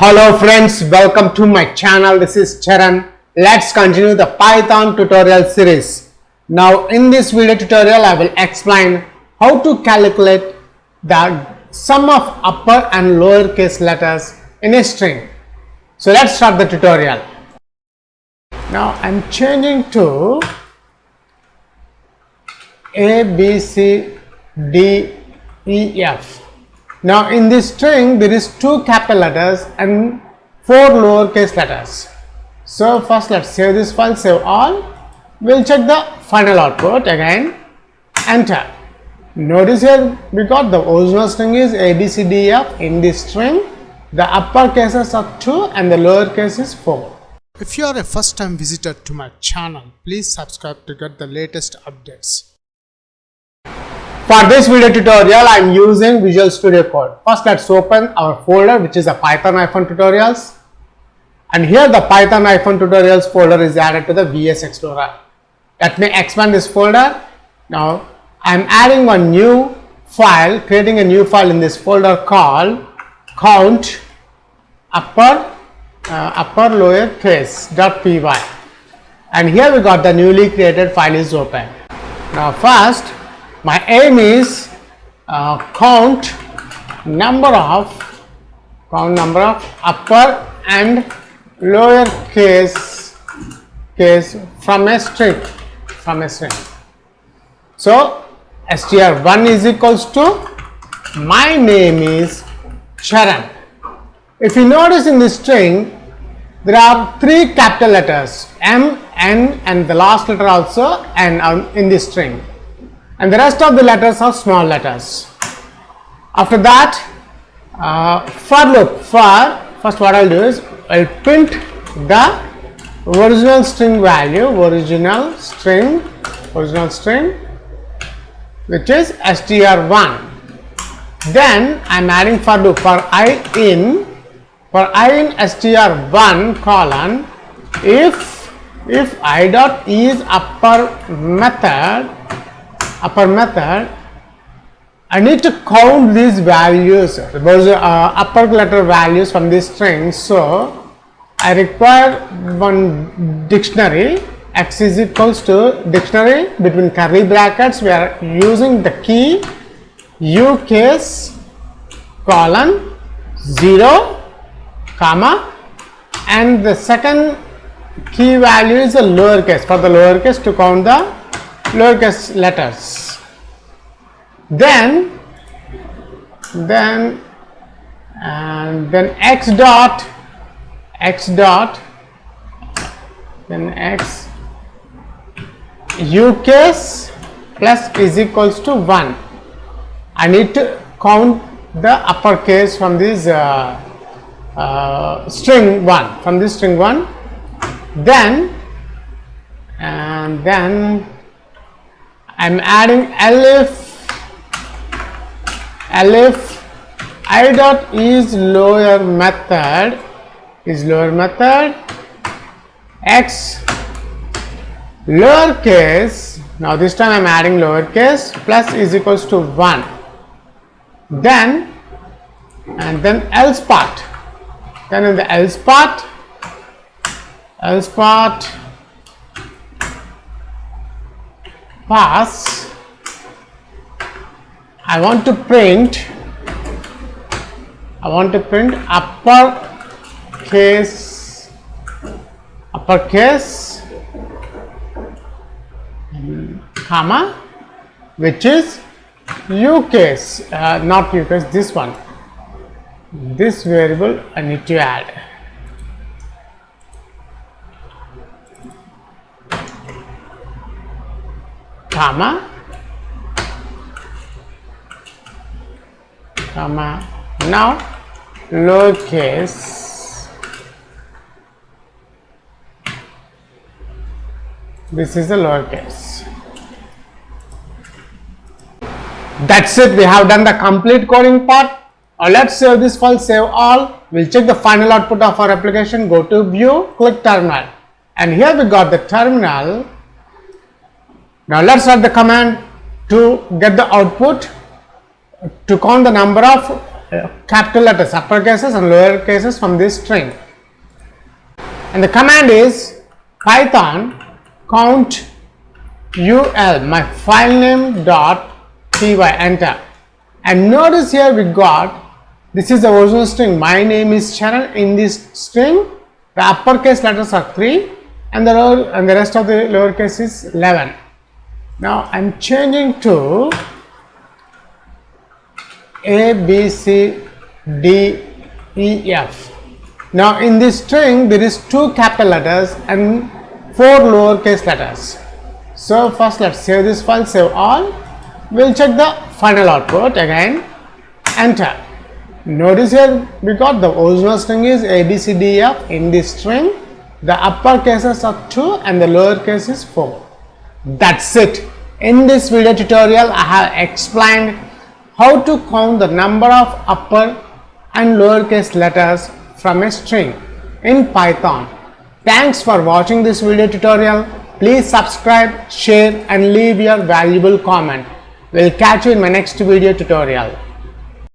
Hello friends, welcome to my channel. This is Charan. Let's continue the Python tutorial series. Now in this video tutorial I will explain how to calculate the sum of upper and lower case letters in a string. So let's start the tutorial. Now I'm changing to A, B, C, D, E, F. Now in this string there is 2 capital letters and 4 lowercase letters. So first let's save this file, save all. We'll check the final output again, enter. Notice here we got the original string is A, B, C, D, E, F. In this string the upper cases are 2 and the lower case is 4. If you are a first time visitor to my channel, please subscribe to get the latest updates. For this video tutorial, I am using Visual Studio Code. First, let's open our folder, which is a Python-tutorials. And here the Python-tutorials folder is added to the VS Explorer. Let me expand this folder. Now, I am adding one new file, creating a new file in this folder called count upper lower case.py. And here we got the newly created file is open. Now, first, my aim is count number of upper and lower case from a string. So str1 is equals to my name is Charan. If you notice in this string there are 3 capital letters M, N and the last letter also N in this string. And the rest of the letters are small letters. After that, for loop, first what I'll do is I'll print the original string value, original string, which is str1. Then I'm adding for loop for i in str1 colon if I dot is upper method, I need to count these values, those upper letter values from this string. So I require one dictionary. X is equals to dictionary between curly brackets. We are using the key U case colon 0 comma, and the second key value is the lowercase, for the lowercase to count the lowercase letters. Then x dot then x u case plus is equals to 1. I need to count the uppercase from this string 1, from this string 1. Then I'm adding elif I dot is lower method x lowercase. Now this time I'm adding lowercase plus is equals to 1. Then else part. Then in the else part pass, I want to print uppercase comma, which is u case, not u case, this one, this variable I need to add. Comma now lowercase, this is the lowercase. That's it, we have done the complete coding part. Let's save this file, save all. We'll check the final output of our application. Go to view, click terminal, and here we got the terminal. Now let's run the command to get the output. To count the number of capital letters, upper cases and lower cases from this string. And the command is python count ul, my file name dot py, enter. And notice here we got, this is the original string, my name is Charan. In this string the uppercase letters are 3 and the rest of the lowercase is 11. Now I am changing to A, B, C, D, E, F. Now in this string there is 2 capital letters and 4 lowercase letters. So first let's save this file, save all. We'll check the final output again, enter. Notice here we got the original string is A, B, C, D, E, F. In this string the upper cases are 2 and the lower case is 4. That's it. In this video tutorial I have explained how to count the number of upper and lower case letters from a string in Python. Thanks for watching this video tutorial. Please subscribe, share and leave your valuable comment. We'll catch you in my next video tutorial.